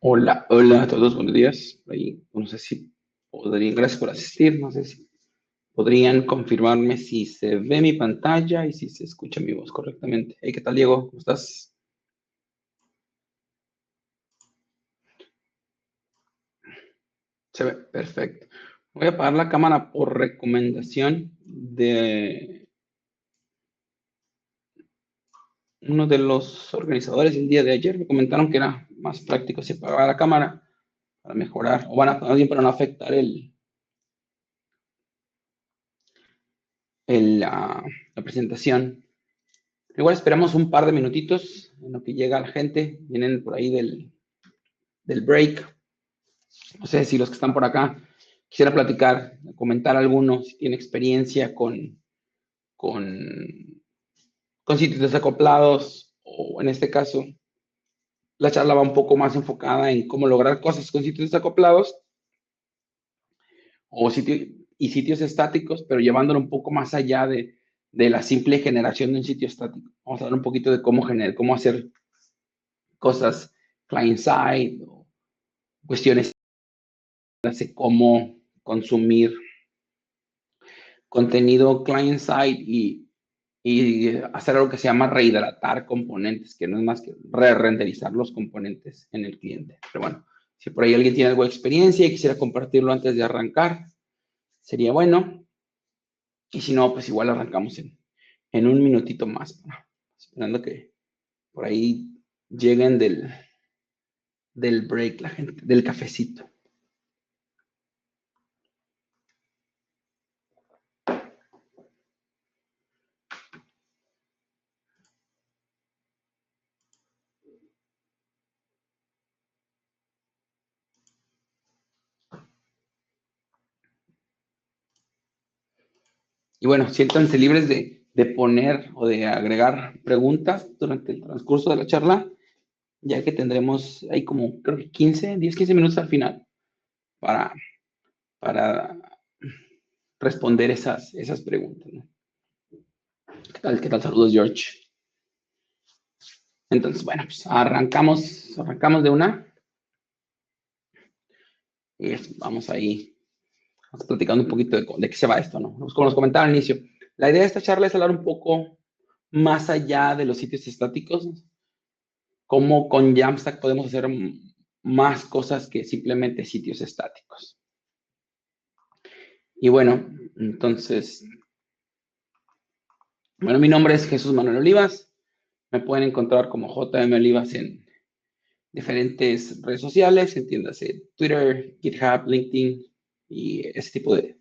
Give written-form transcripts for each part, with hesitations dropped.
Hola, hola a todos, buenos días. Ahí, no sé si podrían, gracias por asistir, no sé si podrían confirmarme si se ve mi pantalla y si se escucha mi voz correctamente. Hey, ¿qué tal, Diego? ¿Cómo estás? Se ve, perfecto. Voy a apagar la cámara por recomendación de uno de los organizadores el día de ayer. Me comentaron que era más práctico si apagaba la cámara para mejorar, o van a, más bien para no afectar la presentación. Igual esperamos un par de minutitos en lo que llega la gente. Vienen por ahí del break. No sé si los que están por acá quisiera platicar, comentar alguno, si tiene experiencia con, con sitios desacoplados, o en este caso, la charla va un poco más enfocada en cómo lograr cosas con sitios desacoplados o sitios estáticos, pero llevándolo un poco más allá de la simple generación de un sitio estático. Vamos a hablar un poquito de cómo generar, cómo hacer cosas client-side, o cuestiones de cómo consumir contenido client-side y hacer algo que se llama rehidratar componentes, que no es más que re-renderizar los componentes en el cliente. Pero bueno, si por ahí alguien tiene algo de experiencia y quisiera compartirlo antes de arrancar, sería bueno. Y si no, pues igual arrancamos en un minutito más, esperando que por ahí lleguen del break la gente, del cafecito. Y bueno, siéntanse libres de poner o de agregar preguntas durante el transcurso de la charla, ya que tendremos ahí como, creo que 15 minutos al final para, para responder esas preguntas, ¿no? ¿Qué tal? ¿Qué tal? Saludos, George. Entonces, bueno, pues arrancamos de una y vamos ahí, vamos platicando un poquito de qué se va esto, ¿no? Como nos comentaba al inicio, la idea de esta charla es hablar un poco más allá de los sitios estáticos, cómo con Jamstack podemos hacer más cosas que simplemente sitios estáticos. Y bueno, entonces, bueno, mi nombre es Jesús Manuel Olivas. Me pueden encontrar como JM Olivas en diferentes redes sociales, entiéndase Twitter, GitHub, LinkedIn y ese tipo de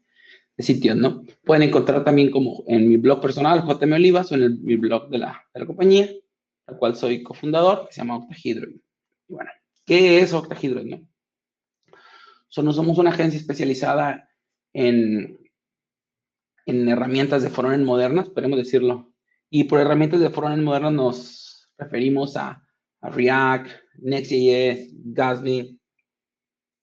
sitios, ¿no? Pueden encontrar también como en mi blog personal, JM Olivas, o en mi blog de la compañía, la cual soy cofundador, que se llama Octahedron. Y bueno, ¿qué es Octahedron, no? Somos una agencia especializada en, en herramientas de frontend modernas, podemos decirlo. Y por herramientas de frontend modernas nos referimos a React, Next.js, Gatsby,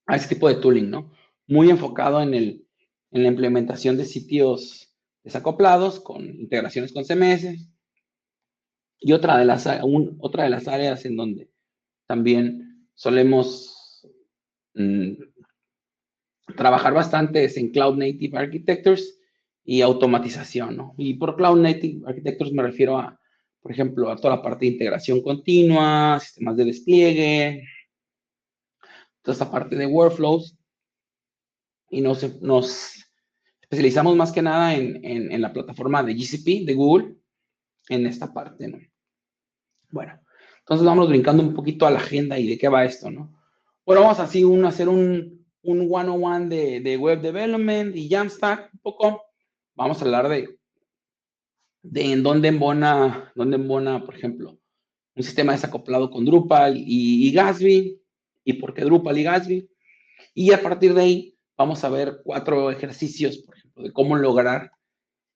a ese tipo de tooling, ¿no? Muy enfocado en la implementación de sitios desacoplados con integraciones con CMS. Y otra de las áreas en donde también solemos trabajar bastante es en Cloud Native Architectures y automatización, ¿no? Y por Cloud Native Architectures me refiero a, por ejemplo, a toda la parte de integración continua, sistemas de despliegue, toda esta parte de workflows, y nos especializamos más que nada en la plataforma de GCP, de Google, en esta parte, ¿no? Bueno, entonces vamos brincando un poquito a la agenda y de qué va esto, ¿no? Bueno, vamos así hacer un one-on-one de web development y Jamstack un poco. Vamos a hablar de en dónde embona, por ejemplo, un sistema desacoplado con Drupal y Gatsby, y por qué Drupal y Gatsby. Y a partir de ahí vamos a ver 4 ejercicios, por ejemplo, de cómo lograr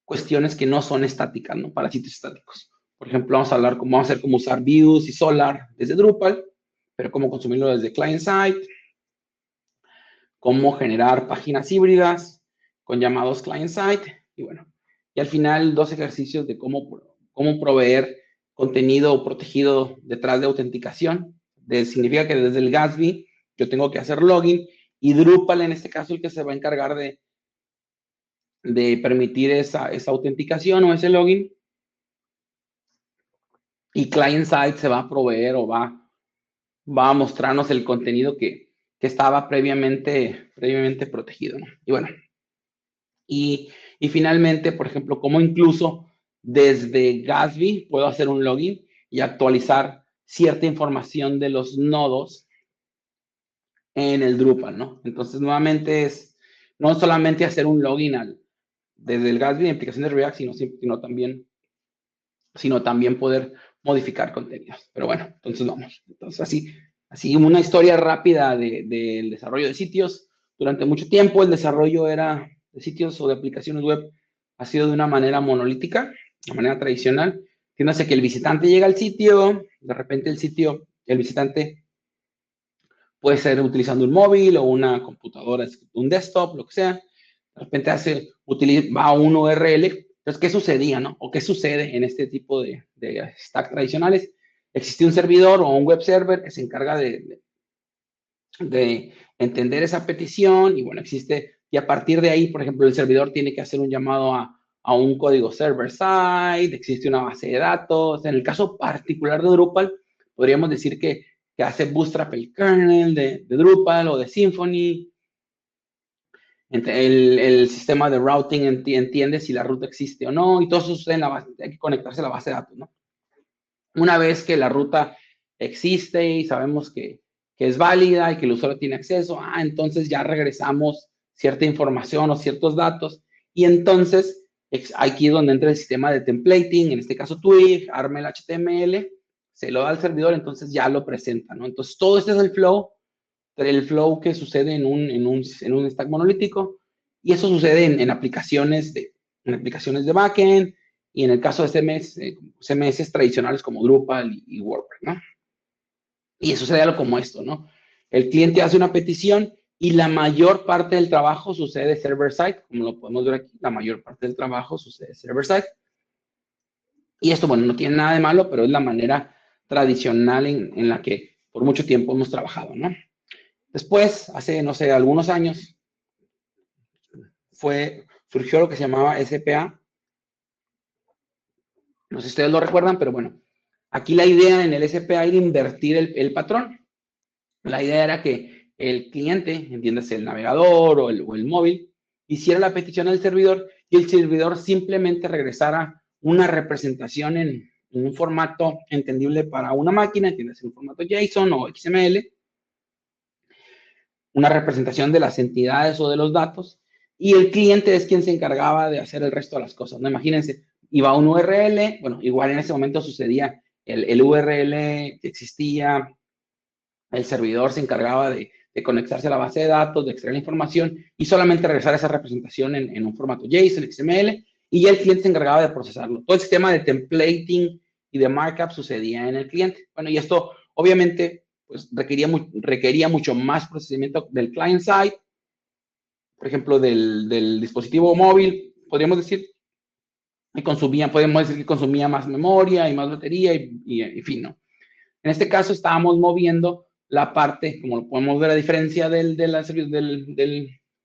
cuestiones que no son estáticas, ¿no? Para sitios estáticos. Por ejemplo, vamos a hacer cómo usar Views y Solar desde Drupal, pero cómo consumirlo desde client-side, cómo generar páginas híbridas con llamados client-side, y bueno, y al final 2 ejercicios de cómo proveer contenido protegido detrás de autenticación. Significa que desde el Gatsby yo tengo que hacer login y Drupal en este caso el que se va a encargar de permitir esa autenticación o ese login, y client side se va a proveer o va a mostrarnos el contenido que estaba previamente protegido, ¿no? Y bueno, y finalmente, por ejemplo, como incluso desde Gatsby puedo hacer un login y actualizar cierta información de los nodos en el Drupal, ¿no? Entonces, nuevamente es no solamente hacer un login desde el Gatsby de aplicación de React, sino también poder modificar contenidos. Pero bueno, entonces vamos. Entonces, así una historia rápida del desarrollo de sitios. Durante mucho tiempo el desarrollo de sitios o de aplicaciones web ha sido de una manera monolítica, de manera tradicional. Entiéndase que el visitante llega al sitio, de repente el visitante puede ser utilizando un móvil o una computadora, un desktop, lo que sea. De repente va a un URL. Entonces, ¿qué sucedía, no? ¿O qué sucede en este tipo de stack tradicionales? Existe un servidor o un web server que se encarga de entender esa petición y bueno, y a partir de ahí, por ejemplo, el servidor tiene que hacer un llamado a un código server-side, existe una base de datos. En el caso particular de Drupal, podríamos decir que hace bootstrap el kernel de Drupal o de Symfony. El sistema de routing entiende si la ruta existe o no, y todo eso sucede en la base, hay que conectarse a la base de datos, ¿no? Una vez que la ruta existe y sabemos que es válida y que el usuario tiene acceso, entonces ya regresamos cierta información o ciertos datos, y entonces aquí es donde entra el sistema de templating, en este caso Twig, arma el HTML, se lo da al servidor, entonces ya lo presenta, ¿no? Entonces todo este es el flow que sucede en un stack monolítico, y eso sucede en aplicaciones de backend, y en el caso de CMS tradicionales como Drupal y WordPress, ¿no? Y sucede algo como esto, ¿no? El cliente hace una petición y la mayor parte del trabajo sucede server-side, como lo podemos ver aquí, la mayor parte del trabajo sucede server-side. Y esto, bueno, no tiene nada de malo, pero es la manera tradicional en la que por mucho tiempo hemos trabajado, ¿no? Después, hace, no sé, algunos años, surgió lo que se llamaba SPA. No sé si ustedes lo recuerdan, pero bueno, aquí la idea en el SPA era invertir el patrón. La idea era que el cliente, entiéndase el navegador o el móvil, hiciera la petición al servidor y el servidor simplemente regresara una representación en un formato entendible para una máquina, entiéndase en formato JSON o XML, una representación de las entidades o de los datos, y el cliente es quien se encargaba de hacer el resto de las cosas, ¿no? Imagínense, iba a un URL, bueno, igual en ese momento sucedía el URL que existía, el servidor se encargaba de conectarse a la base de datos, de extraer la información y solamente regresar esa representación en un formato JSON, XML, y ya el cliente se encargaba de procesarlo. Todo el sistema de templating y de markup sucedía en el cliente. Bueno, y esto obviamente pues, requería mucho más procesamiento del client side, por ejemplo, del dispositivo móvil, podemos decir que consumía más memoria y más batería y en fin, ¿no? En este caso estábamos moviendo la parte, como lo podemos ver a diferencia del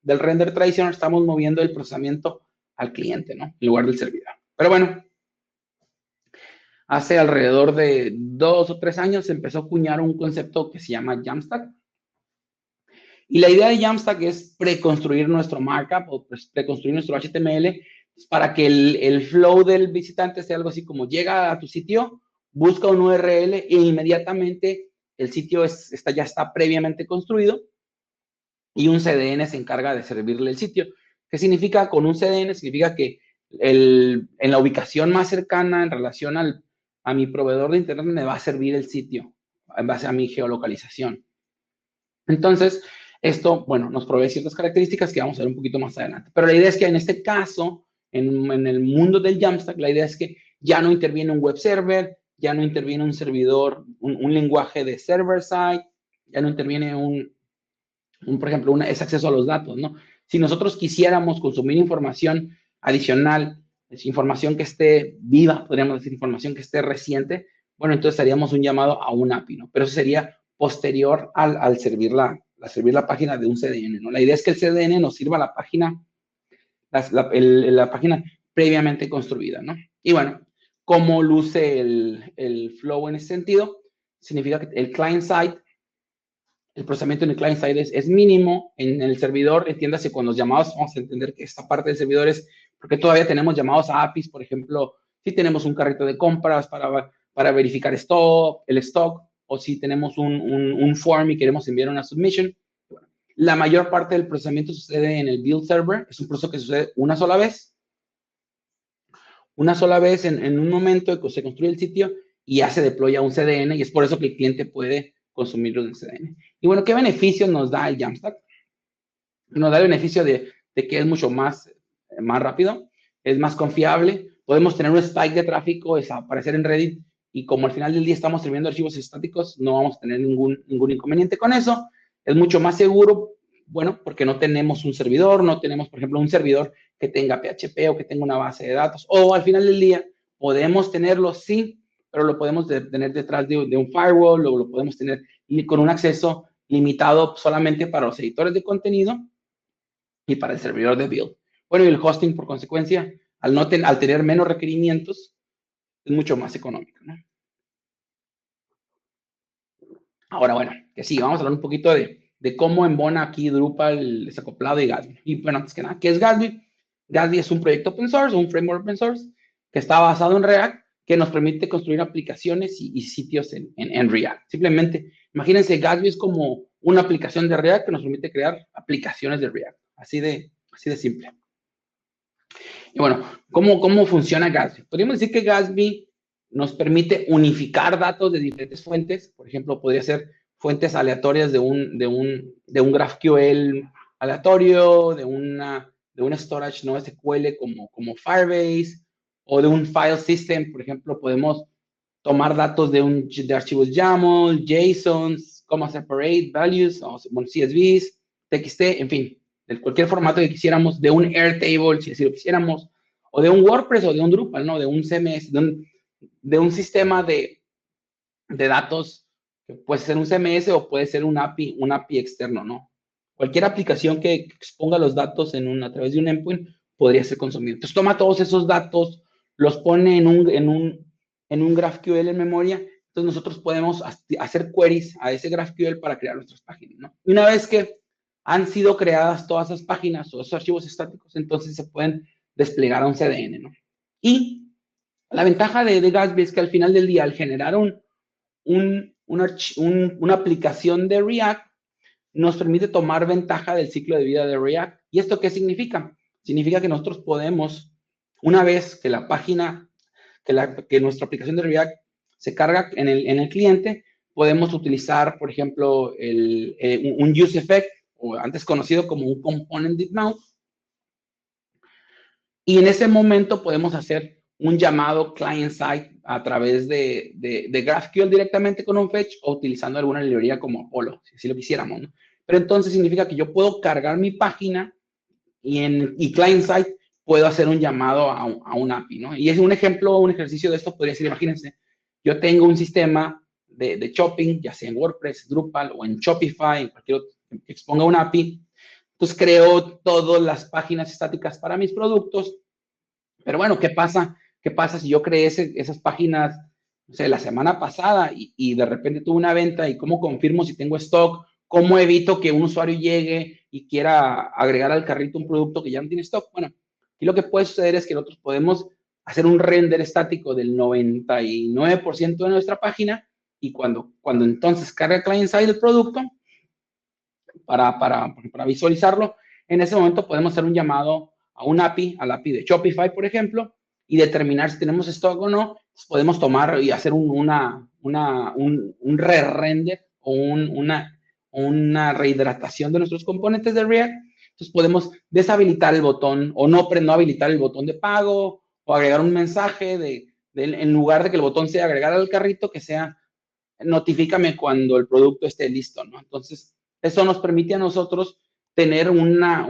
render tradicional, estamos moviendo el procesamiento al cliente, ¿no? En lugar del servidor. Pero bueno, hace alrededor de 2 o 3 años se empezó a acuñar un concepto que se llama Jamstack. Y la idea de Jamstack es preconstruir nuestro markup o preconstruir nuestro HTML para que el flow del visitante sea algo así como llega a tu sitio, busca un URL e inmediatamente el sitio ya está previamente construido y un CDN se encarga de servirle el sitio. ¿Qué significa con un CDN? Significa que en la ubicación más cercana en relación a mi proveedor de internet me va a servir el sitio en base a mi geolocalización. Entonces, esto, bueno, nos provee ciertas características que vamos a ver un poquito más adelante. Pero la idea es que en este caso, en el mundo del Jamstack, la idea es que ya no interviene un web server, ya no interviene un servidor, un lenguaje de server-side, ya no interviene por ejemplo, ese acceso a los datos, ¿no? Si nosotros quisiéramos consumir información adicional, es información que esté viva, podríamos decir información que esté reciente, bueno, entonces haríamos un llamado a un API, ¿no? Pero eso sería posterior al servir servir la página de un CDN, ¿no? La idea es que el CDN nos sirva la página, la página previamente construida, ¿no? Y bueno, ¿cómo luce el flow en ese sentido? Significa que el client-side, el procesamiento en el client-side es mínimo. En el servidor, entiéndase, con los llamados, vamos a entender que esta parte del servidor es porque todavía tenemos llamados a APIs, por ejemplo, si tenemos un carrito de compras para verificar el stock, o si tenemos un form y queremos enviar una submission. La mayor parte del procesamiento sucede en el build server, es un proceso que sucede una sola vez en un momento que se construye el sitio y ya se deploya un CDN, y es por eso que el cliente puede consumirlo en el CDN. Y bueno, ¿qué beneficio nos da el Jamstack? Nos da el beneficio de que es mucho más rápido, es más confiable, podemos tener un spike de tráfico, desaparecer en Reddit, y como al final del día estamos sirviendo archivos estáticos, no vamos a tener ningún inconveniente con eso. Es mucho más seguro, bueno, porque no tenemos un servidor, no tenemos, por ejemplo, un servidor que tenga PHP o que tenga una base de datos, o al final del día podemos tenerlo, sí, pero lo podemos tener detrás de un firewall, o lo podemos tener con un acceso limitado solamente para los editores de contenido y para el servidor de build. Bueno, y el hosting, por consecuencia, al tener menos requerimientos, es mucho más económico, ¿no? Ahora, bueno, que sí, vamos a hablar un poquito de cómo embona aquí Drupal desacoplado y Gatsby. Y bueno, antes que nada, ¿qué es Gatsby? Gatsby es un proyecto open source, un framework open source, que está basado en React, que nos permite construir aplicaciones y sitios en React. Simplemente, imagínense, Gatsby es como una aplicación de React que nos permite crear aplicaciones de React. Así de simple. Y bueno, ¿cómo funciona Gatsby? Podríamos decir que Gatsby nos permite unificar datos de diferentes fuentes. Por ejemplo, podría ser fuentes aleatorias de un GraphQL aleatorio, de un storage no SQL como Firebase, o de un file system. Por ejemplo, podemos tomar datos de archivos YAML, JSONs, comma separate, values, o CSVs, TXT, en fin, de cualquier formato que quisiéramos, de un Airtable, si así lo quisiéramos, o de un WordPress o de un Drupal, ¿no? De un CMS, de un sistema de datos, que puede ser un CMS o puede ser un API externo, ¿no? Cualquier aplicación que exponga los datos a través de un endpoint podría ser consumido. Entonces toma todos esos datos, los pone en un GraphQL en memoria. Entonces nosotros podemos hacer queries a ese GraphQL para crear nuestras páginas, ¿no? Y una vez que han sido creadas todas esas páginas o esos archivos estáticos, entonces se pueden desplegar a un CDN, ¿no? Y la ventaja de Gatsby es que al final del día, al generar una aplicación de React, nos permite tomar ventaja del ciclo de vida de React. ¿Y esto qué significa? Significa que nosotros podemos, una vez que la página, que nuestra aplicación de React se carga en el cliente, podemos utilizar, por ejemplo, un use effect, o antes conocido como un component did now, y en ese momento podemos hacer un llamado client-side a través de GraphQL directamente con un fetch, o utilizando alguna librería como Apollo, si así lo quisiéramos, ¿no? Pero entonces significa que yo puedo cargar mi página y client-side puedo hacer un llamado a un API, ¿no? Y es un ejemplo, un ejercicio de esto podría ser, imagínense, yo tengo un sistema de shopping, ya sea en WordPress, Drupal o en Shopify, en cualquier otro, que exponga un API. Pues creo todas las páginas estáticas para mis productos. Pero bueno, ¿qué pasa? ¿Qué pasa si yo creé esas páginas, no sé, la semana pasada y de repente tuve una venta? ¿Y cómo confirmo si tengo stock? ¿Cómo evito que un usuario llegue y quiera agregar al carrito un producto que ya no tiene stock? Bueno, aquí lo que puede suceder es que nosotros podemos hacer un render estático del 99% de nuestra página, y cuando entonces carga client-side el producto, para visualizarlo, en ese momento podemos hacer un llamado a un API, al API de Shopify, por ejemplo, y determinar si tenemos stock o no. Pues podemos tomar y hacer un re-render o una rehidratación de nuestros componentes de React. Entonces podemos deshabilitar el botón o no habilitar el botón de pago, o agregar un mensaje en lugar de que el botón sea agregar al carrito, que sea notifícame cuando el producto esté listo, ¿no? Entonces, eso nos permite a nosotros tener una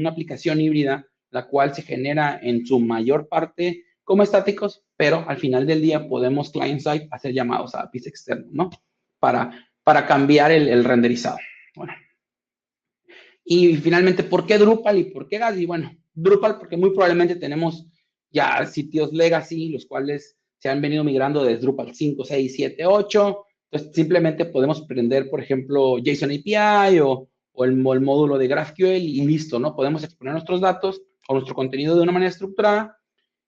aplicación híbrida, la cual se genera en su mayor parte como estáticos, pero al final del día podemos client-side hacer llamados a APIs externos, ¿no? Para cambiar el renderizado. Bueno, y finalmente, ¿por qué Drupal y por qué Gatsby? Bueno, Drupal porque muy probablemente tenemos ya sitios legacy, los cuales se han venido migrando desde Drupal 5, 6, 7, 8. Entonces, simplemente podemos prender, por ejemplo, JSON API o el módulo de GraphQL y listo, ¿no? Podemos exponer nuestros datos o nuestro contenido de una manera estructurada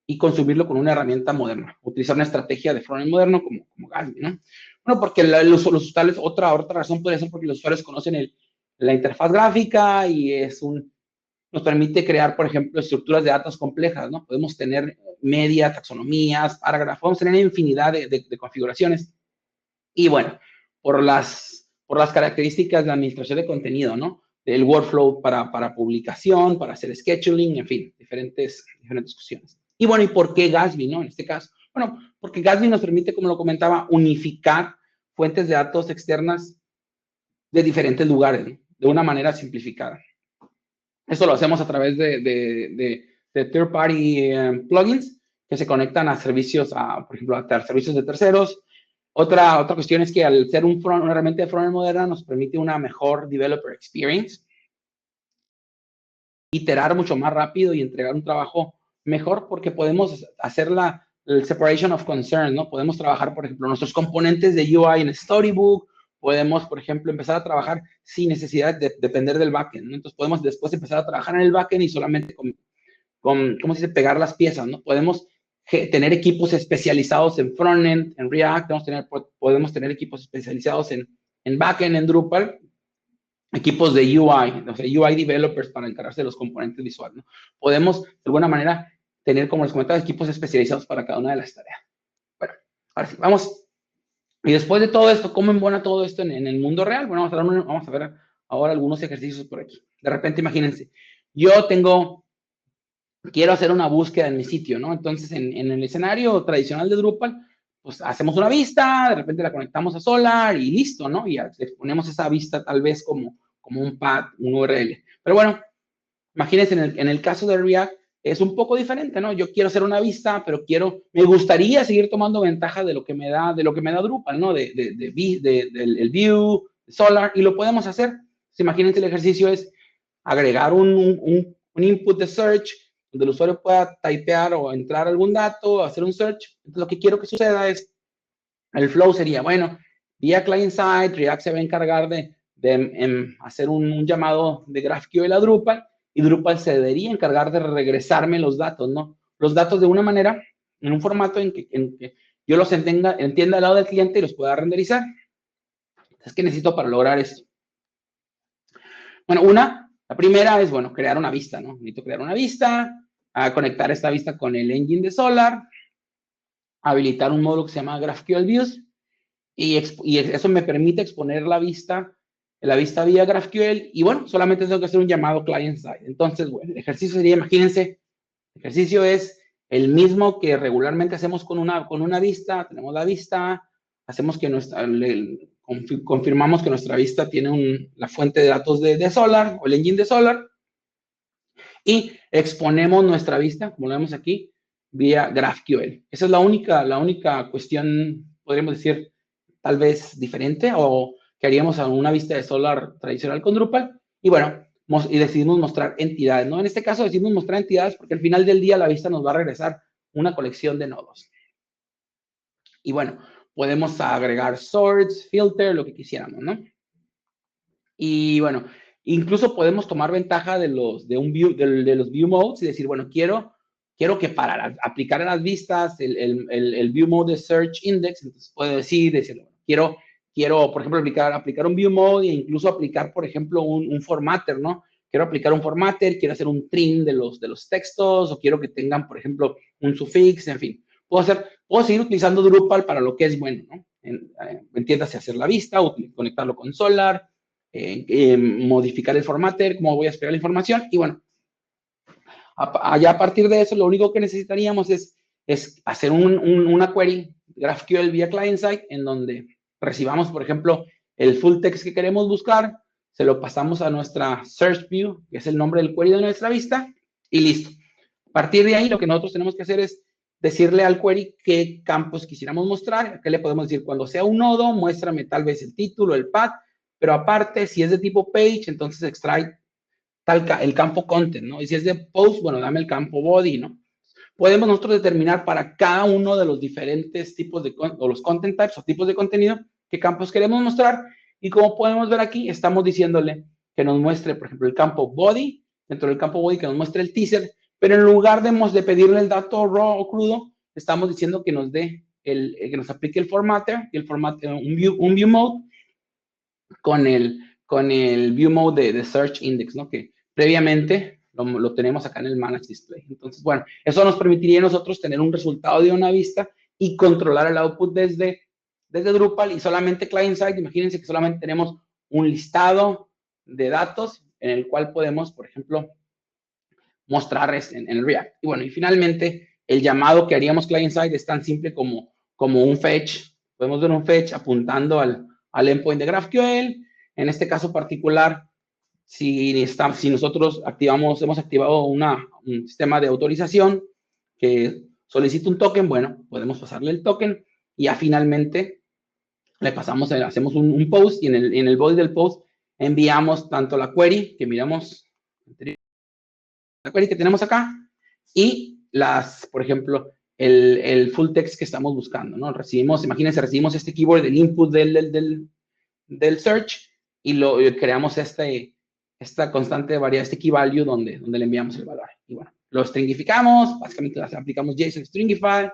y consumirlo con una herramienta moderna. Utilizar una estrategia de frontend moderno como Gatsby, ¿no? Bueno, porque los usuarios, otra razón puede ser porque los usuarios conocen la interfaz gráfica y nos permite crear, por ejemplo, estructuras de datos complejas, ¿no? Podemos tener media, taxonomías, parágrafos, podemos tener infinidad de configuraciones. Y bueno, por las características de la administración de contenido, ¿no? El workflow para publicación, para hacer scheduling, en fin, diferentes cuestiones. Y bueno, ¿y por qué Gatsby, no? En este caso, bueno, porque Gatsby nos permite, como lo comentaba, unificar fuentes de datos externas de diferentes lugares, ¿no? De una manera simplificada. Esto lo hacemos a través de third-party plugins que se conectan a servicios, por ejemplo, a servicios de terceros. Otra cuestión es que al ser una herramienta de frontend moderna nos permite una mejor developer experience, iterar mucho más rápido y entregar un trabajo mejor porque podemos hacer el separation of concern, ¿no? Podemos trabajar, por ejemplo, nuestros componentes de UI en Storybook, podemos, por ejemplo, empezar a trabajar sin necesidad de depender del backend, ¿no? Entonces podemos después empezar a trabajar en el backend y solamente ¿cómo se dice? Pegar las piezas, ¿no? Podemos tener equipos especializados en frontend, en React, podemos tener equipos especializados en backend, en Drupal, equipos de UI, o sea, UI developers para encargarse de los componentes visuales, ¿no? Podemos, de alguna manera, tener, como les comentaba, equipos especializados para cada una de las tareas. Bueno, ahora sí, vamos. Y después de todo esto, ¿cómo embona todo esto en el mundo real? Bueno, vamos a ver ahora algunos ejercicios por aquí. De repente, imagínense, quiero hacer una búsqueda en mi sitio, ¿no? Entonces, en el escenario tradicional de Drupal, pues hacemos una vista, de repente la conectamos a Solar y listo, ¿no? Y ya le ponemos esa vista tal vez como un path, un URL. Pero bueno, imagínense en el caso de React, es un poco diferente, ¿no? Yo quiero hacer una vista, pero me gustaría seguir tomando ventaja de lo que me da Drupal, ¿no? Del View, Solar, y lo podemos hacer. Entonces, imagínense el ejercicio es agregar un input de search, donde el usuario pueda typear o entrar algún dato, hacer un search. Entonces, lo que quiero que suceda es, el flow sería, bueno, vía client-side, React se va a encargar de hacer un llamado de GraphQL a Drupal, y Drupal se debería encargar de regresarme los datos, ¿no? Los datos de una manera, en un formato en que yo los entienda al lado del cliente y los pueda renderizar. Entonces, ¿qué necesito para lograr esto? Bueno, la primera es, bueno, crear una vista, ¿no? Necesito crear una vista, conectar esta vista con el engine de Solar, habilitar un módulo que se llama GraphQL Views, y eso me permite exponer la vista vía GraphQL, y bueno, solamente tengo que hacer un llamado client-side. Entonces, bueno, el ejercicio sería, imagínense, el ejercicio es el mismo que regularmente hacemos con una vista. Tenemos la vista, hacemos que confirmamos que nuestra vista tiene la fuente de datos de Solar, o el engine de Solar, y exponemos nuestra vista, como lo vemos aquí, vía GraphQL. Esa es la única cuestión, podríamos decir, tal vez diferente, o que haríamos en una vista de Solar tradicional con Drupal. Y bueno, y decidimos mostrar entidades, ¿no? En este caso decidimos mostrar entidades porque al final del día la vista nos va a regresar una colección de nodos. Y bueno, podemos agregar sorts, filter, lo que quisiéramos, ¿no? Y bueno, incluso podemos tomar ventaja de los view modes y decir, bueno, quiero que para aplicar a las vistas el view mode de search index, entonces puedo decir, quiero, por ejemplo, aplicar un view mode e incluso aplicar, por ejemplo, un formatter, ¿no? Quiero aplicar un formatter, quiero hacer un trim de los textos, o quiero que tengan, por ejemplo, un sufix, en fin. Puedo seguir utilizando Drupal para lo que es bueno, ¿no? Entiéndase hacer la vista, conectarlo con Solar, modificar el formatter, cómo voy a esperar la información, y bueno, allá a partir de eso, lo único que necesitaríamos es hacer una query GraphQL vía client-side, en donde recibamos, por ejemplo, el full text que queremos buscar, se lo pasamos a nuestra search view, que es el nombre del query de nuestra vista, y listo. A partir de ahí, lo que nosotros tenemos que hacer es decirle al query qué campos quisiéramos mostrar. ¿Qué le podemos decir? Cuando sea un nodo, muéstrame tal vez el título, el path, pero aparte, si es de tipo page, entonces extrae el campo content, ¿no? Y si es de post, bueno, dame el campo body, ¿no? Podemos nosotros determinar para cada uno de los diferentes tipos o los content types o tipos de contenido qué campos queremos mostrar. Y como podemos ver aquí, estamos diciéndole que nos muestre, por ejemplo, el campo body, dentro del campo body que nos muestre el teaser, pero en lugar de pedirle el dato raw o crudo, estamos diciendo que nos dé que nos aplique el formatter y el formatter, un view mode con el view mode de search index, ¿no? Que previamente lo tenemos acá en el manage display. Entonces, bueno, eso nos permitiría a nosotros tener un resultado de una vista y controlar el output desde Drupal y solamente client-side. Imagínense que solamente tenemos un listado de datos en el cual podemos, por ejemplo, mostrar en el React. Y bueno, y finalmente, el llamado que haríamos client-side es tan simple como un fetch. Podemos ver un fetch apuntando al endpoint de GraphQL. En este caso particular, si nosotros hemos activado un sistema de autorización que solicita un token, bueno, podemos pasarle el token y ya finalmente le pasamos, hacemos un post y en el body del post enviamos tanto la query que miramos, la query que tenemos acá y por ejemplo, el full text que estamos buscando, ¿no? Imagínense, recibimos este keyword del input del search y creamos esta constante variable, este key value donde le enviamos el valor. Y bueno, lo stringificamos, básicamente aplicamos JSON Stringify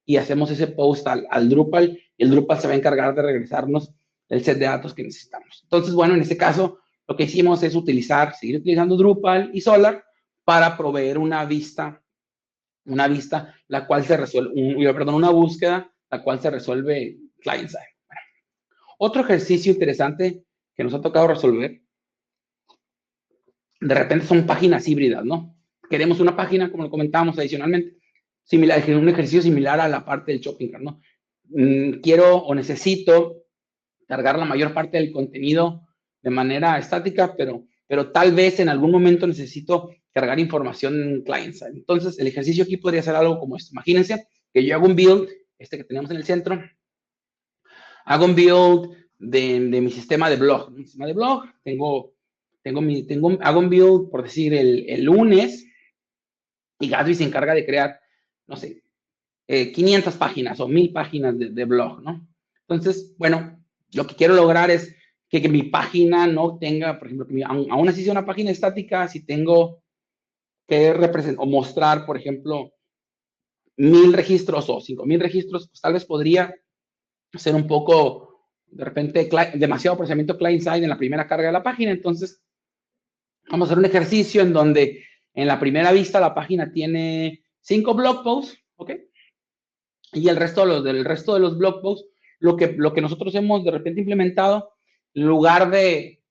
y hacemos ese post al Drupal y el Drupal se va a encargar de regresarnos el set de datos que necesitamos. Entonces, bueno, en este caso, lo que hicimos es seguir utilizando Drupal y Solar para proveer una vista, la cual se resuelve, una búsqueda, la cual se resuelve client-side. Bueno, otro ejercicio interesante que nos ha tocado resolver, de repente son páginas híbridas, ¿no? Queremos una página, como lo comentábamos adicionalmente, un ejercicio similar a la parte del shopping cart, ¿no? Quiero o necesito cargar la mayor parte del contenido de manera estática, pero tal vez en algún momento necesito cargar información client-side. Entonces, el ejercicio aquí podría ser algo como esto. Imagínense que yo hago un build, que tenemos en el centro, hago un build de mi sistema de blog. Mi sistema de blog, hago un build, por decir, el lunes, y Gatsby se encarga de crear, no sé, 500 páginas o 1000 páginas de blog, ¿no? Entonces, bueno, lo que quiero lograr es que mi página no tenga, por ejemplo, aún así sea una página estática, si tengo que representar o mostrar, por ejemplo, 1000 registros o 5000 registros, pues tal vez podría ser un poco, de repente, demasiado procesamiento client-side en la primera carga de la página. Entonces, vamos a hacer un ejercicio en donde en la primera vista la página tiene 5 blog posts, ¿ok? Y el resto de los blog posts, lo que nosotros hemos de repente implementado, en lugar de,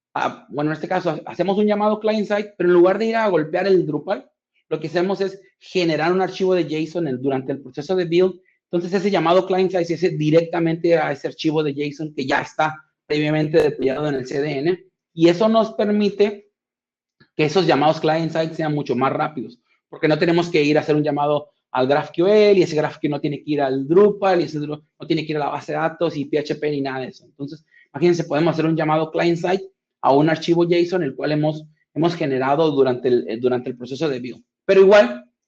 bueno, en este caso, hacemos un llamado client-side, pero en lugar de ir a golpear el Drupal, lo que hacemos es generar un archivo de JSON durante el proceso de build. Entonces, ese llamado client-side se hace directamente a ese archivo de JSON que ya está previamente detallado en el CDN. Y eso nos permite que esos llamados client-side sean mucho más rápidos, porque no tenemos que ir a hacer un llamado al GraphQL y ese GraphQL no tiene que ir al Drupal y ese Drupal no tiene que ir a la base de datos y PHP ni nada de eso. Entonces, imagínense, podemos hacer un llamado client-side a un archivo JSON, el cual hemos generado durante el proceso de build. Pero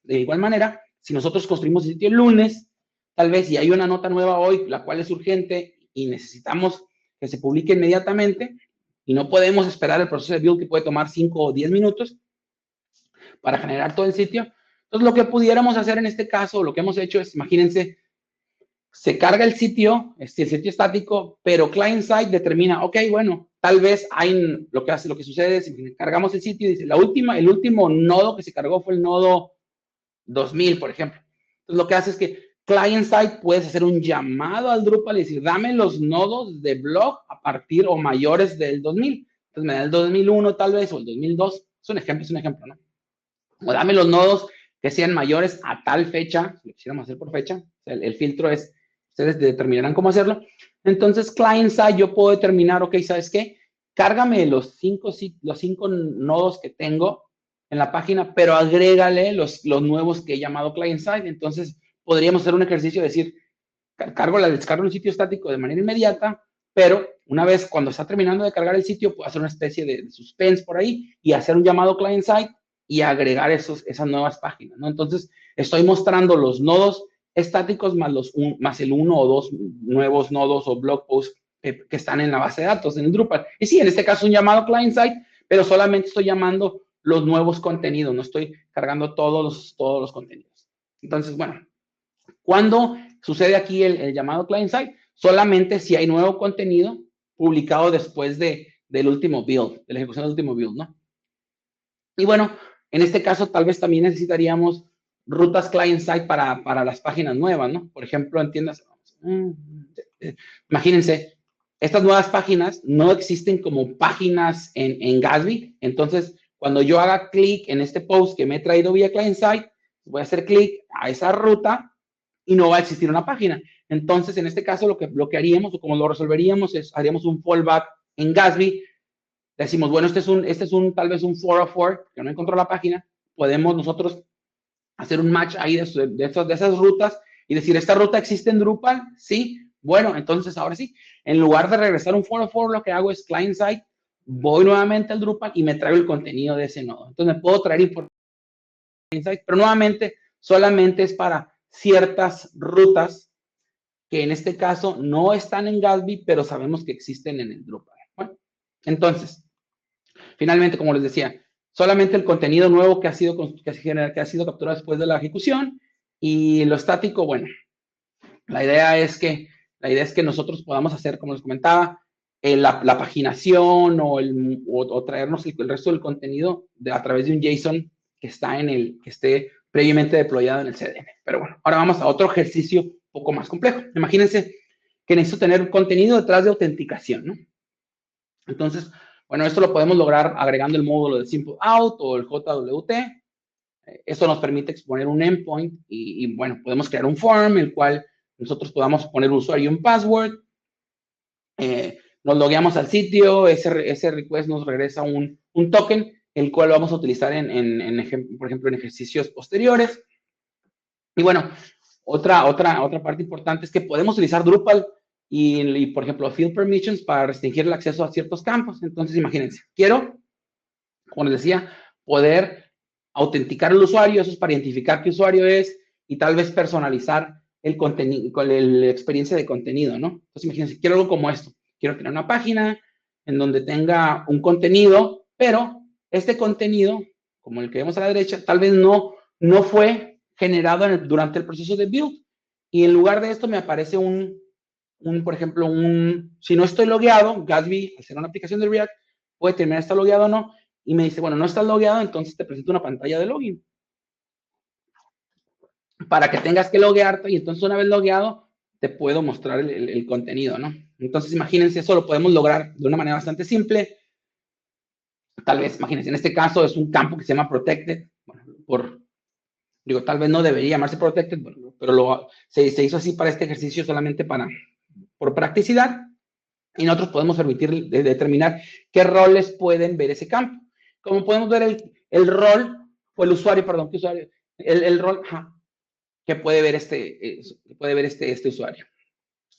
de igual manera, si nosotros construimos el sitio el lunes, tal vez si hay una nota nueva hoy, la cual es urgente y necesitamos que se publique inmediatamente y no podemos esperar el proceso de build que puede tomar 5 o 10 minutos para generar todo el sitio. Entonces, lo que pudiéramos hacer en este caso, lo que hemos hecho es, imagínense, se carga el sitio estático, pero client-side determina, ok, bueno, tal vez lo que sucede es que cargamos el sitio y dice, el último nodo que se cargó fue el nodo 2000, por ejemplo. Entonces, lo que hace es que client-side puedes hacer un llamado al Drupal y decir, dame los nodos de blog a partir o mayores del 2000. Entonces, me da el 2001 tal vez o el 2002. Es un ejemplo, ¿no? O dame los nodos que sean mayores a tal fecha, si lo quisiéramos hacer por fecha. El filtro es, ustedes determinarán cómo hacerlo. Entonces, client-side, yo puedo determinar, ok, ¿sabes qué? Cárgame los cinco nodos que tengo en la página, pero agrégale los nuevos que he llamado client-side. Entonces, podríamos hacer un ejercicio de decir, descargo un sitio estático de manera inmediata, pero una vez cuando está terminando de cargar el sitio, puedo hacer una especie de suspense por ahí y hacer un llamado client-side y agregar esas nuevas páginas, ¿no? Entonces, estoy mostrando los nodos estáticos más el uno o dos nuevos nodos o blog posts que están en la base de datos, en el Drupal. Y sí, en este caso un llamado client-side, pero solamente estoy llamando los nuevos contenidos, no estoy cargando todos los contenidos. Entonces, bueno, ¿cuándo sucede aquí el llamado client-side? Solamente si hay nuevo contenido publicado después del último build, de la ejecución del último build, ¿no? Y bueno, en este caso tal vez también necesitaríamos rutas client-side para las páginas nuevas, ¿no? Por ejemplo, entiendas, imagínense, estas nuevas páginas no existen como páginas en Gatsby, entonces cuando yo haga clic en este post que me he traído vía client-side, voy a hacer clic a esa ruta y no va a existir una página. Entonces, en este caso, lo que haríamos o como lo resolveríamos es, haríamos un fallback en Gatsby. Decimos, bueno, este es tal vez un 404, que no encontró la página. Podemos nosotros hacer un match ahí de esas rutas y decir, ¿esta ruta existe en Drupal? Sí. Bueno, entonces ahora sí, en lugar de regresar un 404, lo que hago es client-side, voy nuevamente al Drupal y me traigo el contenido de ese nodo. Entonces me puedo traer información, pero nuevamente solamente es para ciertas rutas que en este caso no están en Gatsby, pero sabemos que existen en el Drupal. Bueno, entonces, finalmente, como les decía, solamente el contenido nuevo que ha sido capturado después de la ejecución y lo estático, bueno, la idea es que nosotros podamos hacer, como les comentaba, la paginación o traernos el resto del contenido a través de un JSON que esté previamente deployado en el CDN. Pero bueno, ahora vamos a otro ejercicio un poco más complejo. Imagínense que necesito tener contenido detrás de autenticación, ¿no? Entonces, bueno, esto lo podemos lograr agregando el módulo de Simple Out o el JWT. Eso nos permite exponer un endpoint y bueno, podemos crear un form, el cual nosotros podamos poner un usuario y un password. Nos logueamos al sitio, ese request nos regresa un token, el cual vamos a utilizar por ejemplo, en ejercicios posteriores. Y bueno, otra parte importante es que podemos utilizar Drupal y, por ejemplo, field permissions para restringir el acceso a ciertos campos. Entonces, imagínense, quiero, como les decía, poder autenticar al usuario, eso es para identificar qué usuario es y tal vez personalizar el contenido, la experiencia de contenido, ¿no? Entonces, imagínense, quiero algo como esto. Quiero crear una página en donde tenga un contenido, pero este contenido, como el que vemos a la derecha, tal vez no fue generado durante el proceso de build. Y en lugar de esto me aparece por ejemplo, si no estoy logueado, Gatsby, al ser una aplicación de React, puede determinar si está logueado o no, y me dice, bueno, no estás logueado, entonces te presento una pantalla de login. Para que tengas que loguearte, y entonces una vez logueado, te puedo mostrar el contenido, ¿no? Entonces, imagínense, eso lo podemos lograr de una manera bastante simple. Tal vez, imagínense, en este caso es un campo que se llama Protected. Bueno, tal vez no debería llamarse Protected, pero se hizo así para este ejercicio solamente por practicidad. Y nosotros podemos permitir determinar qué roles pueden ver ese campo. Como podemos ver el rol, o el usuario, perdón, ¿qué usuario? El rol que puede ver este usuario.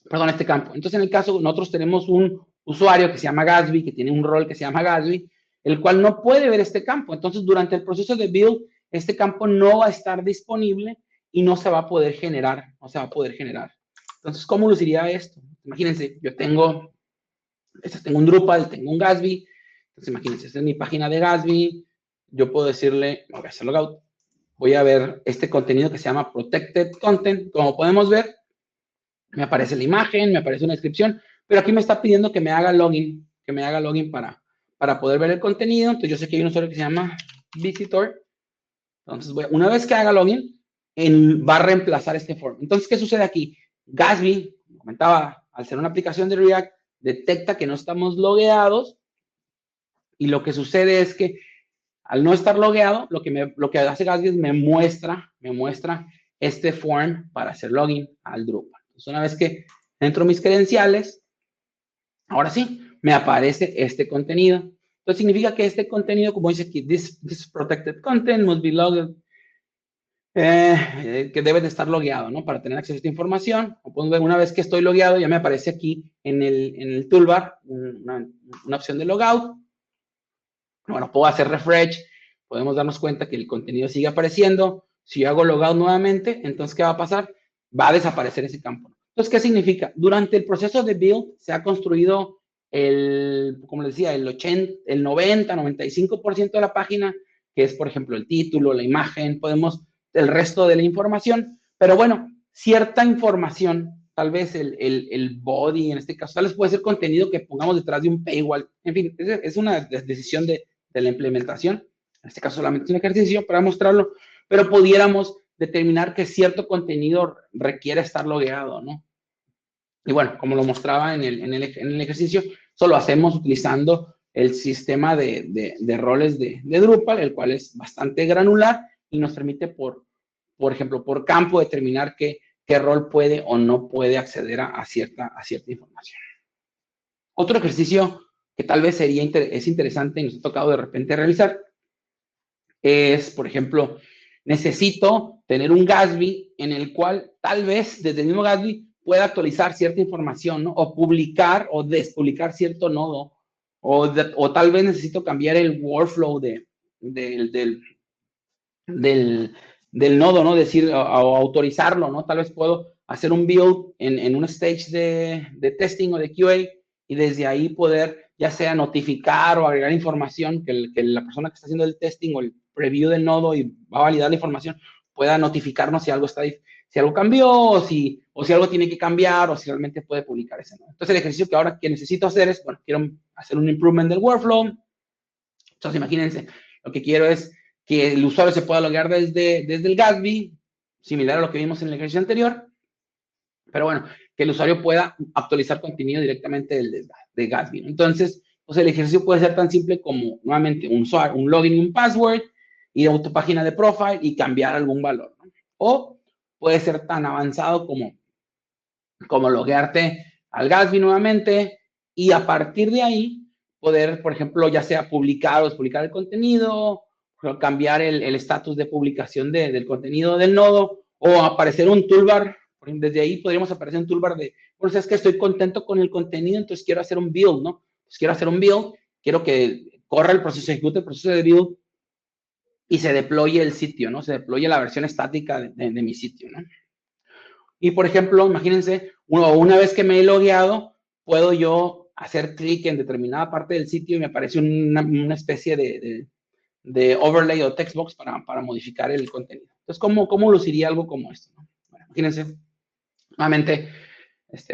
Perdón, este campo. Entonces, en el caso, nosotros tenemos un usuario que se llama Gatsby, que tiene un rol que se llama Gatsby, el cual no puede ver este campo. Entonces, durante el proceso de build, este campo no va a estar disponible y no se va a poder generar, Entonces, ¿cómo luciría esto? Imagínense, yo tengo un Drupal, tengo un Gatsby. Entonces, imagínense, esta es mi página de Gatsby. Yo puedo decirle, voy a hacer logout. Voy a ver este contenido que se llama Protected Content. Como podemos ver, me aparece la imagen, me aparece una descripción, pero aquí me está pidiendo que me haga login, para poder ver el contenido. Entonces yo sé que hay un usuario que se llama Visitor. Entonces, una vez que haga login, va a reemplazar este form. Entonces, ¿qué sucede aquí? Gatsby, como comentaba, al ser una aplicación de React, detecta que no estamos logueados y lo que sucede es que al no estar logueado, lo que hace Gatsby es me muestra este form para hacer login al Drupal. Entonces, una vez que entro mis credenciales, ahora sí, me aparece este contenido. Entonces, significa que este contenido, como dice aquí, this protected content must be logged. que debe de estar logueado, ¿no? Para tener acceso a esta información. O pueden ver, una vez que estoy logueado, ya me aparece aquí en el toolbar una opción de logout. Bueno, puedo hacer refresh, podemos darnos cuenta que el contenido sigue apareciendo. Si yo hago logout nuevamente, entonces, ¿qué va a pasar? Va a desaparecer ese campo. Entonces, ¿qué significa? Durante el proceso de build se ha construido como les decía, el 80, el 90, 95% de la página, que es, por ejemplo, el título, la imagen, el resto de la información. Pero bueno, cierta información, tal vez el body, en este caso, tal vez puede ser contenido que pongamos detrás de un paywall. En fin, es una decisión de la implementación. En este caso solamente es un ejercicio para mostrarlo, pero pudiéramos determinar que cierto contenido requiere estar logueado, ¿no? Y bueno, como lo mostraba en el ejercicio, eso lo hacemos utilizando el sistema de roles de Drupal, el cual es bastante granular y nos permite, por ejemplo, por campo, determinar qué rol puede o no puede acceder a cierta información. Otro ejercicio que tal vez es interesante y nos ha tocado de repente realizar es, por ejemplo, necesito tener un Gatsby en el cual tal vez desde el mismo Gatsby pueda actualizar cierta información, ¿no? O publicar o despublicar cierto nodo, o tal vez necesito cambiar el workflow del nodo, ¿no? Decir, o autorizarlo, ¿no? Tal vez puedo hacer un build en un stage de testing o de QA y desde ahí poder ya sea notificar o agregar información que la persona que está haciendo el testing o el preview del nodo y va a validar la información pueda notificarnos si algo si algo cambió o si algo tiene que cambiar o si realmente puede publicar ese nodo. Entonces el ejercicio que ahora que necesito hacer es, bueno, quiero hacer un improvement del workflow. Entonces imagínense, lo que quiero es que el usuario se pueda loguear desde el Gatsby, similar a lo que vimos en el ejercicio anterior, pero bueno, que el usuario pueda actualizar contenido directamente de Gatsby, ¿no? Entonces, pues el ejercicio puede ser tan simple como, nuevamente, un login y un password, ir a tu página de profile y cambiar algún valor, ¿no? O puede ser tan avanzado como loguearte al Gatsby nuevamente y a partir de ahí poder, por ejemplo, ya sea publicar o despublicar el contenido, o cambiar el estatus de publicación del contenido del nodo o aparecer un toolbar. Desde ahí podríamos aparecer un toolbar de, bueno, es que estoy contento con el contenido, entonces quiero hacer un build, ¿no? Pues quiero hacer un build, quiero que corra el proceso, ejecute el proceso de build y se deploye el sitio, ¿no? Se deploye la versión estática de mi sitio, ¿no? Y, por ejemplo, imagínense, una vez que me he logueado, puedo yo hacer clic en determinada parte del sitio y me aparece una especie de overlay o textbox para modificar el contenido. Entonces, ¿cómo luciría algo como esto? ¿No? Bueno, imagínense, nuevamente,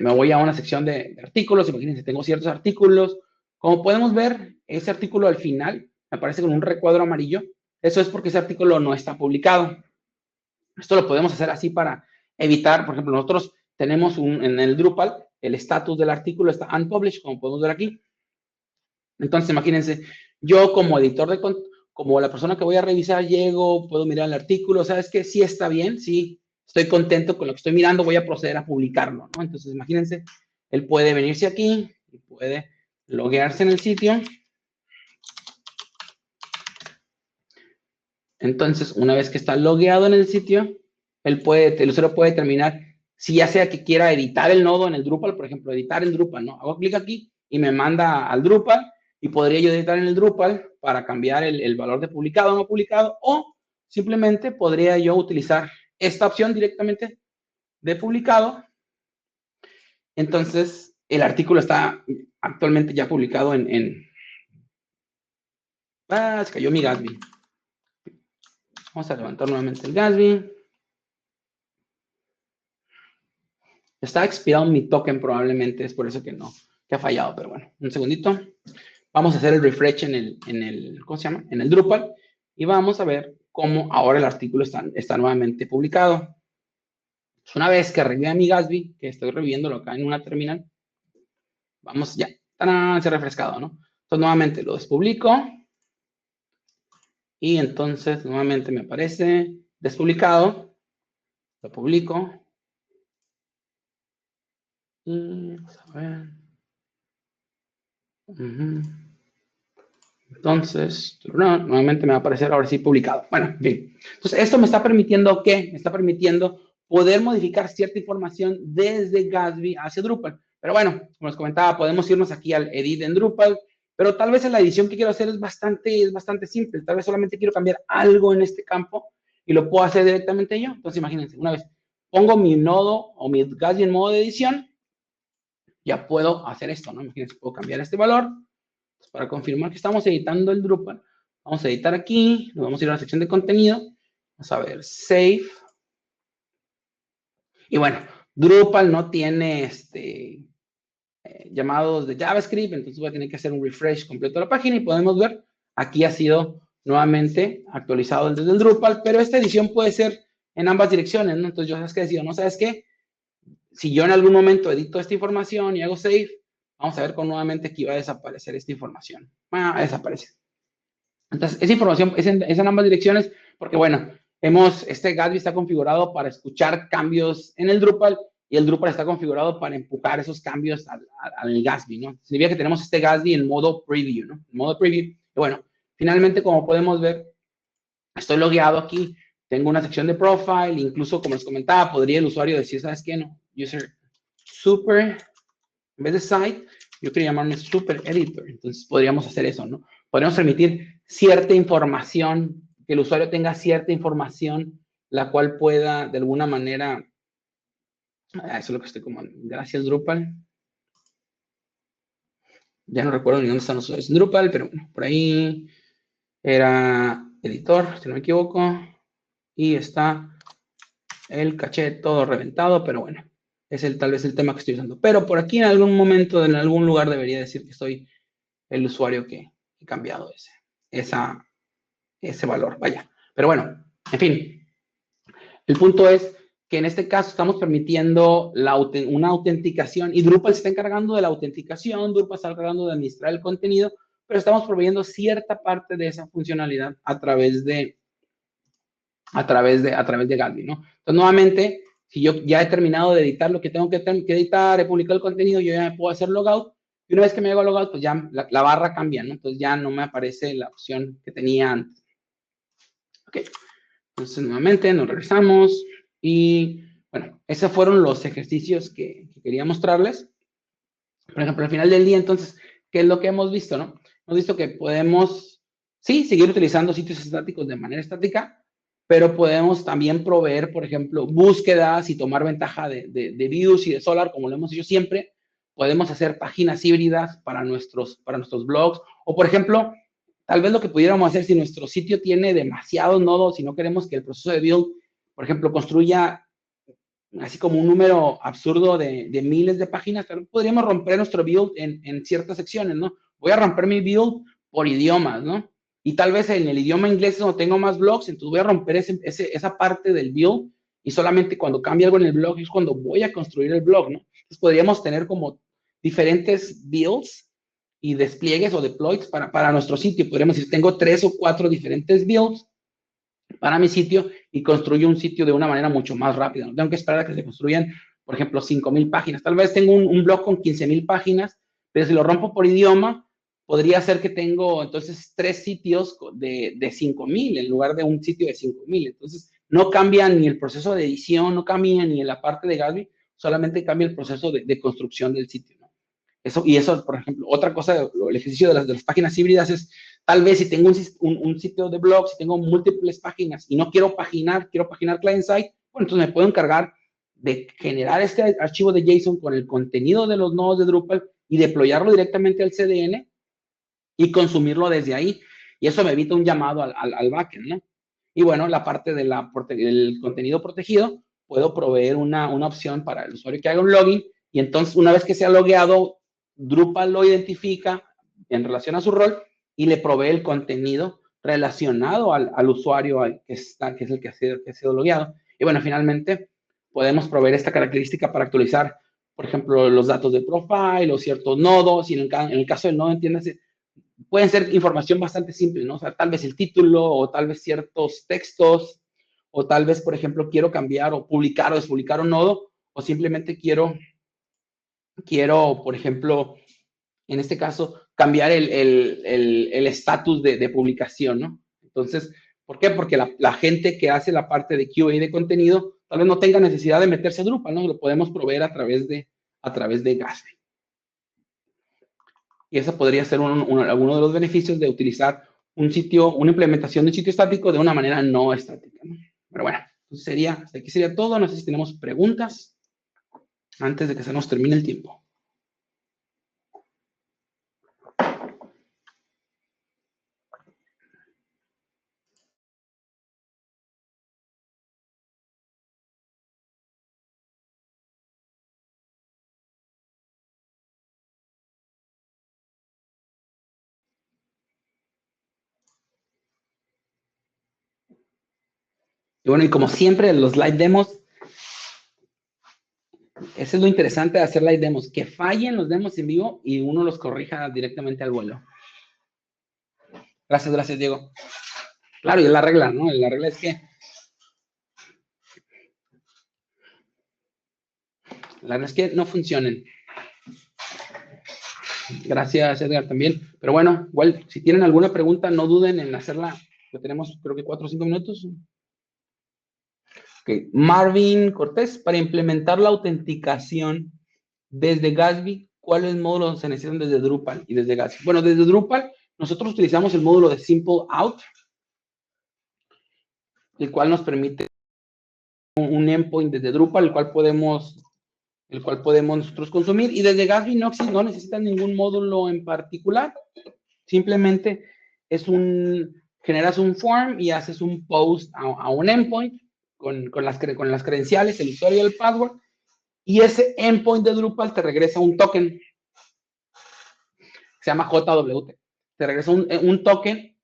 me voy a una sección de artículos. Imagínense, tengo ciertos artículos. Como podemos ver, ese artículo al final me aparece con un recuadro amarillo. Eso es porque ese artículo no está publicado. Esto lo podemos hacer así para evitar, por ejemplo, nosotros tenemos en el Drupal, el estatus del artículo está unpublished, como podemos ver aquí. Entonces, imagínense, yo como editor como la persona que voy a revisar, llego, puedo mirar el artículo, ¿sabes qué? Sí está bien, sí, estoy contento con lo que estoy mirando, voy a proceder a publicarlo, ¿no? Entonces, imagínense, él puede venirse aquí y puede loguearse en el sitio. Entonces, una vez que está logueado en el sitio, el usuario puede determinar si ya sea que quiera editar el nodo en el Drupal, por ejemplo, editar el Drupal, ¿no? Hago clic aquí y me manda al Drupal y podría yo editar en el Drupal para cambiar el valor de publicado o no publicado, o simplemente podría yo utilizar esta opción directamente de publicado. Entonces, el artículo está actualmente ya publicado se cayó mi Gatsby. Vamos a levantar nuevamente el Gatsby. Está expirado mi token probablemente, es por eso que ha fallado, pero bueno, un segundito. Vamos a hacer el refresh ¿cómo se llama? En el Drupal y vamos a ver cómo ahora el artículo está nuevamente publicado. Pues una vez que revive mi Gatsby, que estoy reviviéndolo acá en una terminal, vamos ya, ¡tarán! Se ha refrescado, ¿no? Entonces nuevamente lo despublico y entonces nuevamente me aparece despublicado, lo publico y vamos a ver. Entonces, nuevamente me va a aparecer ahora sí publicado. Bueno, en fin. Entonces, esto me está permitiendo, ¿qué? Me está permitiendo poder modificar cierta información desde Gatsby hacia Drupal. Pero bueno, como les comentaba, podemos irnos aquí al edit en Drupal, pero tal vez la edición que quiero hacer es bastante simple. Tal vez solamente quiero cambiar algo en este campo y lo puedo hacer directamente yo. Entonces, imagínense, una vez pongo mi nodo o mi Gatsby en modo de edición, ya puedo hacer esto, ¿no? Imagínense, puedo cambiar este valor. Para confirmar que estamos editando el Drupal, vamos a editar aquí, nos vamos a ir a la sección de contenido, vamos a ver Save. Y bueno, Drupal no tiene llamados de JavaScript, entonces voy a tener que hacer un refresh completo de la página y podemos ver, aquí ha sido nuevamente actualizado desde el Drupal, pero esta edición puede ser en ambas direcciones, ¿no? Entonces yo sabes que decido, ¿no? ¿Sabes qué? Si yo en algún momento edito esta información y hago save, vamos a ver cómo nuevamente aquí va a desaparecer esta información. Desaparece. Entonces, esa información es en ambas direcciones porque, bueno, este Gatsby está configurado para escuchar cambios en el Drupal y el Drupal está configurado para empujar esos cambios al Gatsby, ¿no? Significa que tenemos este Gatsby en modo preview, ¿no? En modo preview. Y bueno, finalmente, como podemos ver, estoy logueado aquí, tengo una sección de profile, incluso, como les comentaba, podría el usuario decir, ¿sabes qué? No, user super, en vez de site, yo quiero llamarme super editor, entonces podríamos hacer eso, ¿no? Podríamos permitir cierta información, que el usuario tenga cierta información, la cual pueda, de alguna manera, eso es lo que estoy como, gracias Drupal. Ya no recuerdo ni dónde están los usuarios en Drupal, pero bueno, por ahí era editor, si no me equivoco, y está el caché todo reventado, pero bueno, es tal vez el tema que estoy usando. Pero por aquí en algún momento, en algún lugar debería decir que soy el usuario que he cambiado ese valor, vaya. Pero bueno, en fin, el punto es que en este caso estamos permitiendo una autenticación y Drupal se está encargando de la autenticación, Drupal está encargando de administrar el contenido, pero estamos proveyendo cierta parte de esa funcionalidad a través de Gatsby, ¿no? Entonces, nuevamente, si yo ya he terminado de editar lo que tengo que editar, he publicado el contenido, yo ya me puedo hacer logout, y una vez que me hago logout, pues ya la barra cambia, ¿no? Entonces ya no me aparece la opción que tenía antes. Ok, entonces nuevamente nos regresamos y bueno, esos fueron los ejercicios que quería mostrarles. Por ejemplo, al final del día, entonces, ¿qué es lo que hemos visto, no? Hemos visto que podemos, sí, seguir utilizando sitios estáticos de manera estática, pero podemos también proveer, por ejemplo, búsquedas y tomar ventaja de Views y de Solar, como lo hemos hecho siempre. Podemos hacer páginas híbridas para nuestros blogs. O, por ejemplo, tal vez lo que pudiéramos hacer si nuestro sitio tiene demasiados nodos y no queremos que el proceso de build, por ejemplo, construya así como un número absurdo de miles de páginas, pero podríamos romper nuestro build en ciertas secciones, ¿no? Voy a romper mi build por idiomas, ¿no? Y tal vez en el idioma inglés no tengo más blogs, entonces voy a romper esa parte del build y solamente cuando cambie algo en el blog es cuando voy a construir el blog, ¿no? Entonces podríamos tener como diferentes builds y despliegues o deploys para nuestro sitio. Podríamos decir, tengo 3 o 4 diferentes builds para mi sitio y construyo un sitio de una manera mucho más rápida. No tengo que esperar a que se construyan, por ejemplo, 5,000 páginas. Tal vez tengo un blog con 15,000 páginas, pero si lo rompo por idioma, podría ser que tengo entonces 3 sitios de 5,000 en lugar de un sitio de 5,000. Entonces, no cambia ni el proceso de edición, no cambia ni en la parte de Gatsby, solamente cambia el proceso de construcción del sitio, ¿no? Eso, por ejemplo, otra cosa, el ejercicio de las páginas híbridas es, tal vez si tengo un sitio de blog, si tengo múltiples páginas y no quiero paginar client-side, bueno, entonces me puedo encargar de generar este archivo de JSON con el contenido de los nodos de Drupal y deployarlo directamente al CDN y consumirlo desde ahí. Y eso me evita un llamado al backend, ¿no? Y bueno, la parte del contenido protegido, puedo proveer una opción para el usuario que haga un login y entonces una vez que sea logueado, Drupal lo identifica en relación a su rol y le provee el contenido relacionado al usuario que es el que ha sido logueado. Y bueno, finalmente podemos proveer esta característica para actualizar, por ejemplo, los datos de profile o ciertos nodos. Y en el caso del nodo, entiéndase, pueden ser información bastante simple, ¿no? O sea, tal vez el título o tal vez ciertos textos o tal vez, por ejemplo, quiero cambiar o publicar o despublicar un nodo o simplemente quiero, por ejemplo, en este caso, cambiar el estatus de publicación, ¿no? Entonces, ¿por qué? Porque la gente que hace la parte de QA de contenido tal vez no tenga necesidad de meterse a Drupal, ¿no? Lo podemos proveer a través de Gatsby. Y ese podría ser alguno de los beneficios de utilizar una implementación de un sitio estático de una manera no estática, ¿no? Pero bueno, entonces aquí sería todo. No sé si tenemos preguntas antes de que se nos termine el tiempo. Y bueno, y como siempre, los live demos, eso es lo interesante de hacer live demos, que fallen los demos en vivo y uno los corrija directamente al vuelo. Gracias, Diego. Claro, y es la regla, ¿no? La regla es que no funcionen. Gracias, Edgar, también. Pero bueno, igual, si tienen alguna pregunta, no duden en hacerla. Ya tenemos, creo que 4 o 5 minutos. Okay. Marvin Cortés, para implementar la autenticación desde Gatsby, ¿cuáles módulos se necesitan desde Drupal y desde Gatsby? Bueno, desde Drupal, nosotros utilizamos el módulo de Simple Out, el cual nos permite un endpoint desde Drupal, el cual podemos nosotros consumir. Y desde Gatsby no necesitan ningún módulo en particular. Simplemente generas un form y haces un post a un endpoint con las credenciales, el usuario y el password. Y ese endpoint de Drupal te regresa un token. Se llama JWT. Te regresa un token.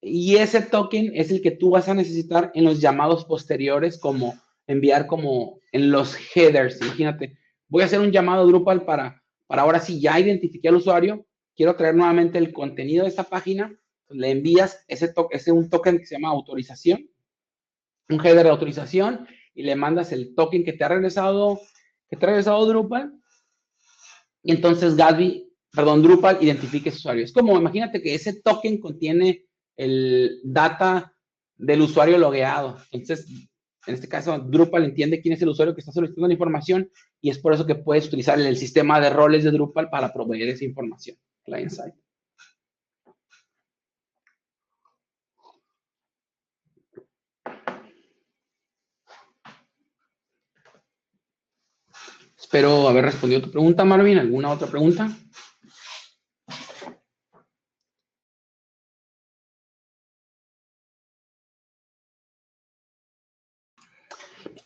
Y ese token es el que tú vas a necesitar en los llamados posteriores, como enviar como en los headers. Imagínate, voy a hacer un llamado Drupal para ahora sí ya identifiqué al usuario, quiero traer nuevamente el contenido de esta página, le envías un token que se llama autorización, un header de autorización, y le mandas el token que te ha regresado Drupal, y entonces Drupal identifique ese usuario. Es como, imagínate que ese token contiene el data del usuario logueado. Entonces, en este caso, Drupal entiende quién es el usuario que está solicitando la información y es por eso que puedes utilizar el sistema de roles de Drupal para proveer esa información, client-side. Espero haber respondido a tu pregunta, Marvin. ¿Alguna otra pregunta?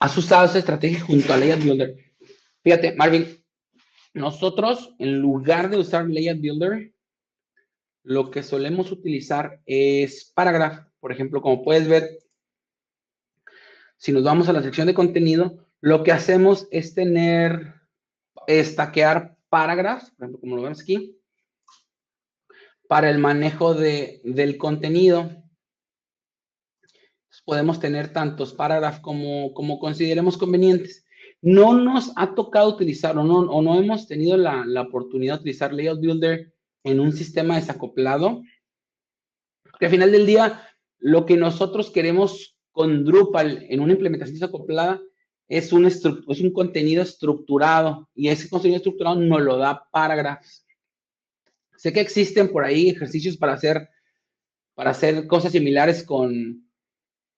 ¿Has usado esa estrategia junto a Layout Builder? Fíjate, Marvin, nosotros, en lugar de usar Layout Builder, lo que solemos utilizar es Paragraph. Por ejemplo, como puedes ver, si nos vamos a la sección de contenido, lo que hacemos es stackear Paragraphs, por ejemplo, como lo vemos aquí, para el manejo del contenido. Podemos tener tantos Paragraphs como consideremos convenientes. No nos ha tocado utilizar o no hemos tenido la oportunidad de utilizar Layout Builder en un sistema desacoplado, porque al final del día, lo que nosotros queremos con Drupal en una implementación desacoplada es un contenido estructurado, y ese contenido estructurado nos lo da Paragraphs. Sé que existen por ahí ejercicios para hacer cosas similares con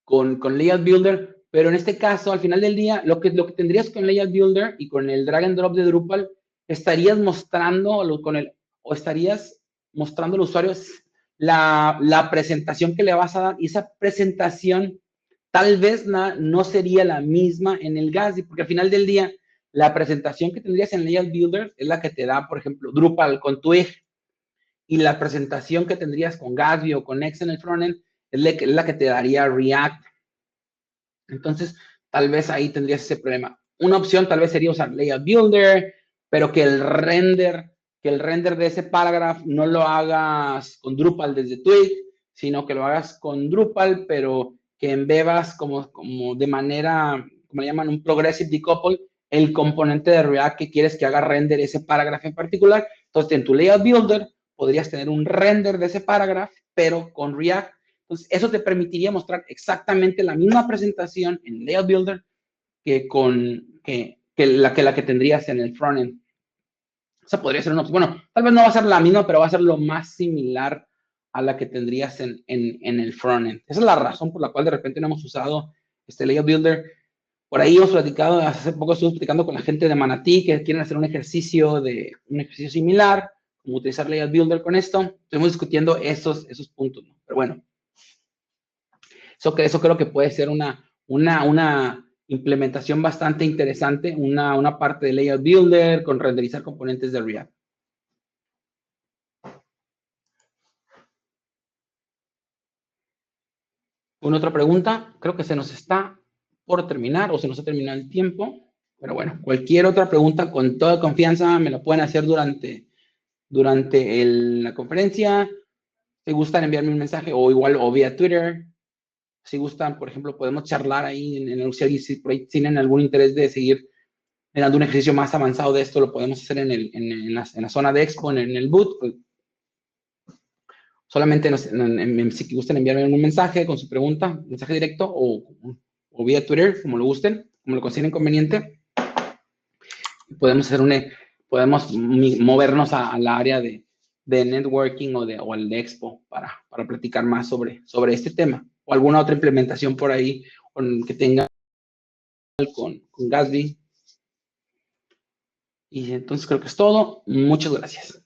Layout Builder, pero en este caso, al final del día, lo que tendrías con Layout Builder y con el drag and drop de Drupal, estarías mostrando al usuario la presentación que le vas a dar, y esa presentación tal vez no sería la misma en el Gatsby, porque al final del día, la presentación que tendrías en Layout Builder es la que te da, por ejemplo, Drupal con Twig, y la presentación que tendrías con Gatsby o con Next en el frontend es la que te daría React. Entonces, tal vez ahí tendrías ese problema. Una opción tal vez sería usar Layout Builder, pero que el render de ese parágrafo no lo hagas con Drupal desde Twig, sino que lo hagas con Drupal, pero que embebas como de manera, como le llaman, un progressive decouple, el componente de React que quieres que haga render ese parágrafo en particular. Entonces, en tu Layout Builder podrías tener un render de ese parágrafo, pero con React. Entonces, eso te permitiría mostrar exactamente la misma presentación en Layout Builder que la que tendrías en el frontend. O sea, podría ser una opción. Bueno, tal vez no va a ser la misma, pero va a ser lo más similar a la que tendrías en el frontend. Esa es la razón por la cual de repente no hemos usado este Layout Builder. Por ahí hemos platicado, hace poco estuve platicando con la gente de Manatí que quieren hacer un ejercicio similar, como utilizar Layout Builder con esto. Estuvimos discutiendo esos puntos, ¿no? Pero bueno, eso creo que puede ser una implementación bastante interesante, una parte de Layout Builder con renderizar componentes de React. ¿Una otra pregunta? Creo que se nos está por terminar o se nos ha terminado el tiempo. Pero bueno, cualquier otra pregunta con toda confianza me la pueden hacer durante la conferencia. Si gustan enviarme un mensaje o igual o vía Twitter. Si gustan, por ejemplo, podemos charlar ahí si por ahí tienen algún interés de seguir dando un ejercicio más avanzado de esto, lo podemos hacer en la zona de Expo, en el booth. Pues, solamente si gustan enviarme un mensaje con su pregunta, mensaje directo o vía Twitter, como lo gusten, como lo consideren conveniente. Podemos movernos al área de networking o al de Expo para platicar más sobre este tema o alguna otra implementación por ahí que tenga con Gatsby. Y entonces creo que es todo. Muchas gracias.